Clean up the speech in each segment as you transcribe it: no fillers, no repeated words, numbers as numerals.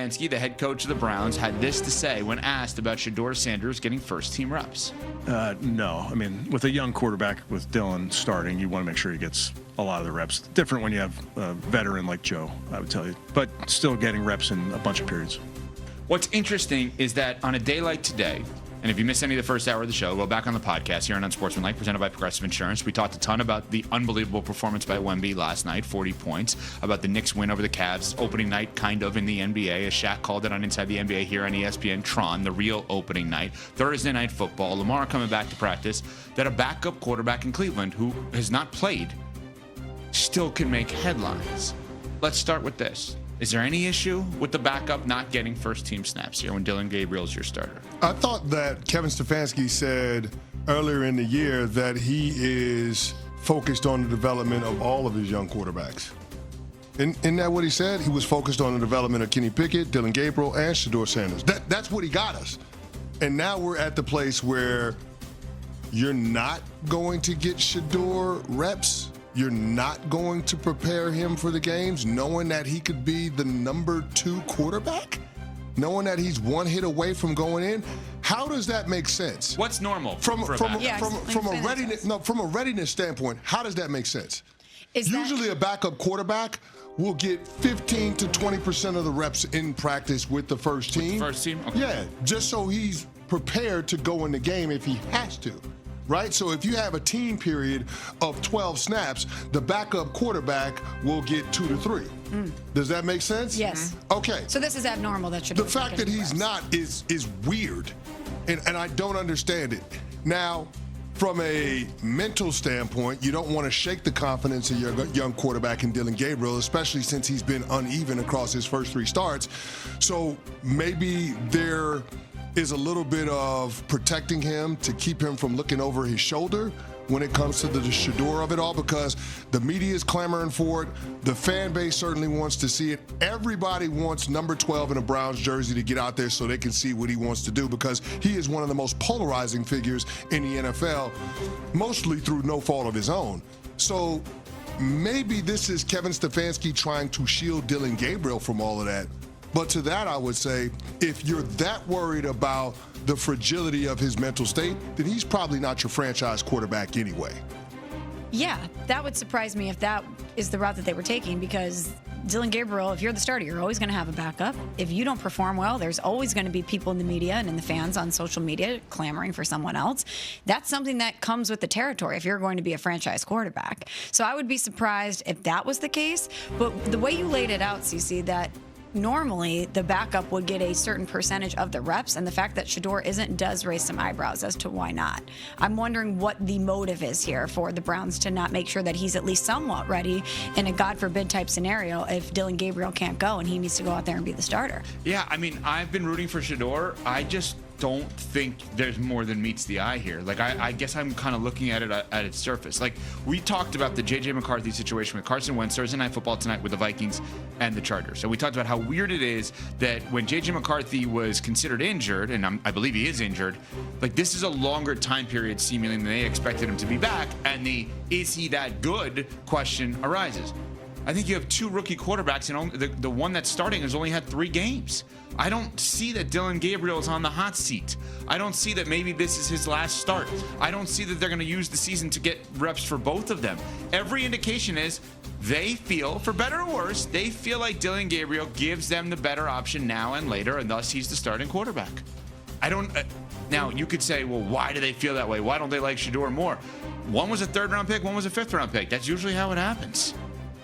Stefanski, the head coach of the Browns, had this to say when asked about Shedeur Sanders getting first-team reps. No. I mean, with a young quarterback with Dylan starting, you want to make sure he gets a lot of the reps. Different when you have a veteran like Joe, I would tell you. But still getting reps in a bunch of periods. What's interesting is that on a day like today, and if you missed any of the first hour of the show, go back on the podcast here on Unsportsmanlike, presented by Progressive Insurance. We talked a ton about the unbelievable performance by Wemby last night, 40 points, about the Knicks win over the Cavs, opening night kind of in the NBA, as Shaq called it on Inside the NBA here on ESPN Tron, the real opening night. Thursday night football, Lamar coming back to practice, that a backup quarterback in Cleveland who has not played still can make headlines. Let's start with this. Is there any issue with the backup not getting first-team snaps here when Dillon Gabriel's your starter? I thought that Kevin Stefanski said earlier in the year that he is focused on the development of all of his young quarterbacks. Isn't that what he said? He was focused on the development of Kenny Pickett, Dillon Gabriel, and Shedeur Sanders. That's what he got us. And now we're at the place where you're not going to get Shedeur reps. You're not going to prepare him for the games, knowing that he could be the number 2 quarterback, knowing that he's one hit away from going in. How does that make sense? What's normal from a readiness standpoint? How does that make sense? Usually a backup quarterback will get 15 to 20% of the reps in practice with the first team. First team? Okay. Yeah, just so he's prepared to go in the game if he has to. Right? So if you have a team period of 12 snaps, the backup quarterback will get 2 to 3. Does that make sense? Yes. Okay. So this is abnormal. That should. The fact that he's not is weird, and I don't understand it. Now, from a mental standpoint, you don't want to shake the confidence of your young quarterback in Dillon Gabriel, especially since he's been uneven across his first 3 starts. So maybe there is a little bit of protecting him to keep him from looking over his shoulder when it comes to the Shedeur of it all, because the media is clamoring for it. The fan base certainly wants to see it. Everybody wants number 12 in a Browns jersey to get out there so they can see what he wants to do, because he is one of the most polarizing figures in the NFL, mostly through no fault of his own. So maybe this is Kevin Stefanski trying to shield Dillon Gabriel from all of that. But to that, I would say, if you're that worried about the fragility of his mental state, then he's probably not your franchise quarterback anyway. Yeah, that would surprise me if that is the route that they were taking, because Dillon Gabriel, if you're the starter, you're always going to have a backup. If you don't perform well, there's always going to be people in the media and in the fans on social media clamoring for someone else. That's something that comes with the territory if you're going to be a franchise quarterback. So I would be surprised if that was the case. But the way you laid it out, CC, that normally the backup would get a certain percentage of the reps, and the fact that Shedeur isn't does raise some eyebrows as to why not. I'm wondering what the motive is here for the Browns to not make sure that he's at least somewhat ready in a God forbid type scenario if Dillon Gabriel can't go and he needs to go out there and be the starter. Yeah, I mean, I've been rooting for Shedeur. I just don't think there's more than meets the eye here. Like, I guess I'm kind of looking at it at its surface. Like, we talked about the J.J. McCarthy situation with Carson Wentz Thursday Night Football tonight with the Vikings and the Chargers. So we talked about how weird it is that when J.J. McCarthy was considered injured, and I believe he is injured, like, this is a longer time period seemingly than they expected him to be back, and the is he that good question arises. I think you have 2 rookie quarterbacks, and the one that's starting has only had 3 games. I don't see that Dillon Gabriel is on the hot seat. I don't see that maybe this is his last start. I don't see that they're going to use the season to get reps for both of them. Every indication is they feel, for better or worse, they feel like Dillon Gabriel gives them the better option now and later, and thus he's the starting quarterback. Now, you could say, well, why do they feel that way? Why don't they like Shedeur more? One was a 3rd-round pick, one was a 5th-round pick. That's usually how it happens.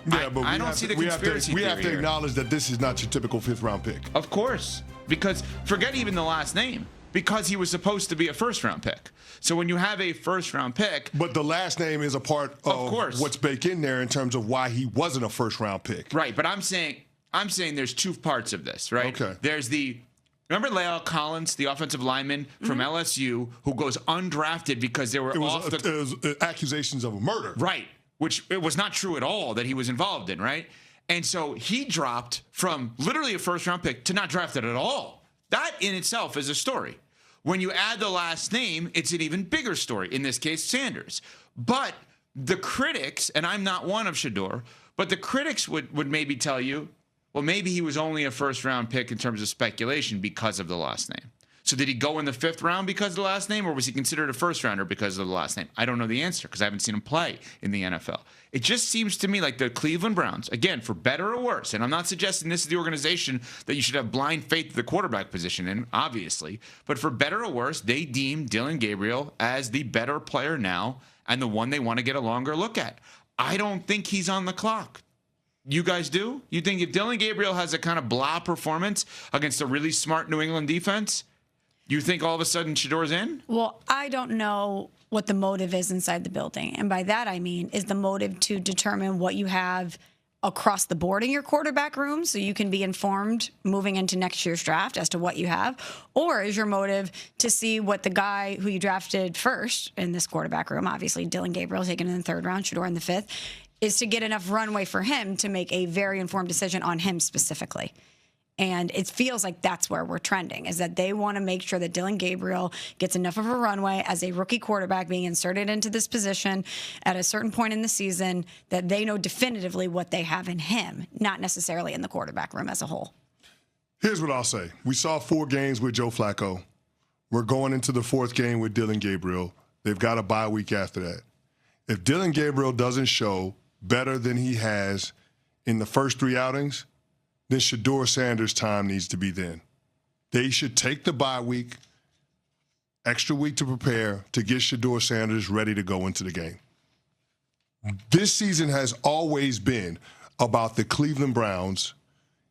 Yeah, but I don't see the conspiracy theory. We have to acknowledge that this is not your typical 5th-round pick. Of course, because forget even the last name, because he was supposed to be a 1st-round pick. So when you have a 1st-round pick, but the last name is a part of what's baked in there in terms of why he wasn't a 1st-round pick. Right, but I'm saying there's 2 parts of this, right? Okay. There's remember La'el Collins, the offensive lineman from LSU, who goes undrafted because there were it was accusations of a murder. Right. Which it was not true at all that he was involved in, right? And so he dropped from literally a 1st-round pick to not drafted at all. That in itself is a story. When you add the last name, it's an even bigger story, in this case, Sanders. But the critics, and I'm not one of Shedeur, but the critics would maybe tell you, Well, maybe he was only a first-round pick in terms of speculation because of the last name. So did he go in the 5th round because of the last name, or was he considered a first-rounder because of the last name? I don't know the answer because I haven't seen him play in the NFL. It just seems to me like the Cleveland Browns, again, for better or worse, and I'm not suggesting this is the organization that you should have blind faith to the quarterback position in, obviously, but for better or worse, they deem Dillon Gabriel as the better player now and the one they want to get a longer look at. I don't think he's on the clock. You guys do? You think if Dillon Gabriel has a kind of blah performance against a really smart New England defense, you think all of a sudden Shedeur's in? Well, I don't know what the motive is inside the building. And by that, I mean, is the motive to determine what you have across the board in your quarterback room so you can be informed moving into next year's draft as to what you have? Or is your motive to see what the guy who you drafted first in this quarterback room, obviously Dillon Gabriel taken in the 3rd round, Shedeur in the 5th, is to get enough runway for him to make a very informed decision on him specifically? And it feels like that's where we're trending, is that they want to make sure that Dillon Gabriel gets enough of a runway as a rookie quarterback being inserted into this position at a certain point in the season that they know definitively what they have in him, not necessarily in the quarterback room as a whole. Here's what I'll say. We saw 4 games with Joe Flacco. We're going into the 4th game with Dillon Gabriel. They've got a bye week after that. If Dillon Gabriel doesn't show better than he has in the first 3 outings, then Shedeur Sanders' time needs to be then. They should take the bye week, extra week to prepare to get Shedeur Sanders ready to go into the game. This season has always been about the Cleveland Browns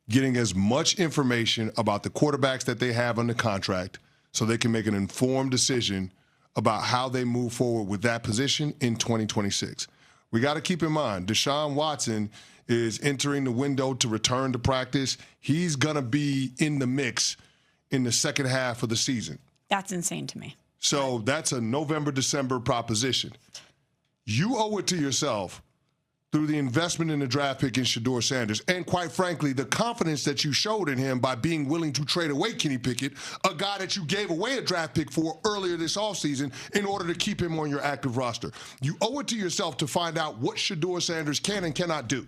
getting as much information about the quarterbacks that they have under contract so they can make an informed decision about how they move forward with that position in 2026. We got to keep in mind, Deshaun Watson is entering the window to return to practice. He's going to be in the mix in the second half of the season. That's insane to me. So that's a November, December proposition. You owe it to yourself through the investment in the draft pick in Shedeur Sanders, and quite frankly, the confidence that you showed in him by being willing to trade away Kenny Pickett, a guy that you gave away a draft pick for earlier this offseason in order to keep him on your active roster. You owe it to yourself to find out what Shedeur Sanders can and cannot do.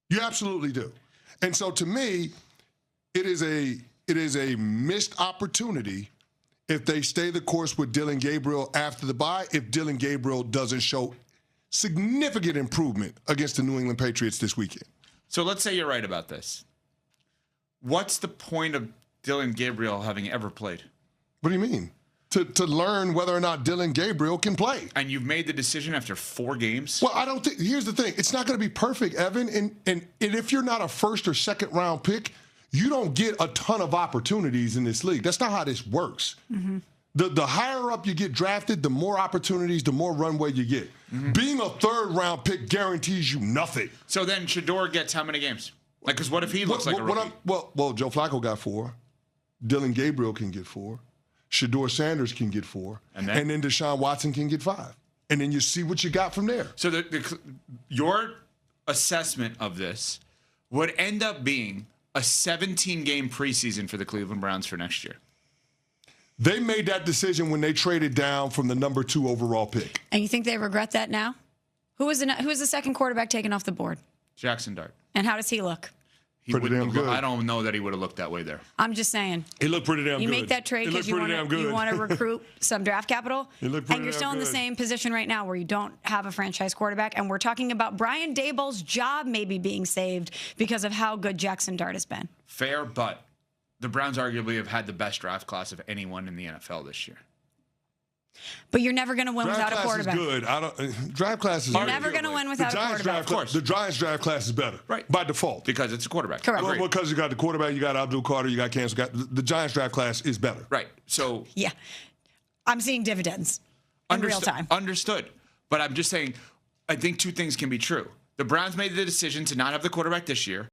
You absolutely do. And so to me, it is a missed opportunity if they stay the course with Dillon Gabriel after the bye, if Dillon Gabriel doesn't show significant improvement against the New England Patriots this weekend. So let's say you're right about this. What's the point of Dillon Gabriel having ever played? What do you mean? To learn whether or not Dillon Gabriel can play. And you've made the decision after 4 games? Well, I don't think, here's the thing. It's not going to be perfect, Evan. And if you're not a 1st or 2nd round pick, you don't get a ton of opportunities in this league. That's not how this works. Mm-hmm. The higher up you get drafted, the more opportunities, the more runway you get. Mm-hmm. Being a 3rd round pick guarantees you nothing. So then Shedeur gets how many games? Like, because what if he looks like a rookie? Well, Joe Flacco got 4. Dillon Gabriel can get 4. Shedeur Sanders can get 4. And then Deshaun Watson can get 5. And then you see what you got from there. So your assessment of this would end up being a 17-game preseason for the Cleveland Browns for next year. They made that decision when they traded down from the number 2 overall pick. And you think they regret that now? Who was the 2nd quarterback taken off the board? Jackson Dart. And how does he look? Pretty damn good. I don't know that he would have looked that way there. I'm just saying. He looked pretty damn good. You make that trade because you want to recruit some draft capital, and you're still in the same position right now where you don't have a franchise quarterback, and we're talking about Brian Daboll's job maybe being saved because of how good Jackson Dart has been. Fair, but the Browns arguably have had the best draft class of anyone in the NFL this year. But you're never going to win without a quarterback. Draft class is You're never going to win without a quarterback. Of course. The Giants draft class is better. Right. By default. Because it's a quarterback. Correct. Well, because you got the quarterback, you got Abdul Carter, you got Kansas. The Giants draft class is better. Right. So. Yeah. I'm seeing dividends in real time. Understood. But I'm just saying, I think 2 things can be true. The Browns made the decision to not have the quarterback this year.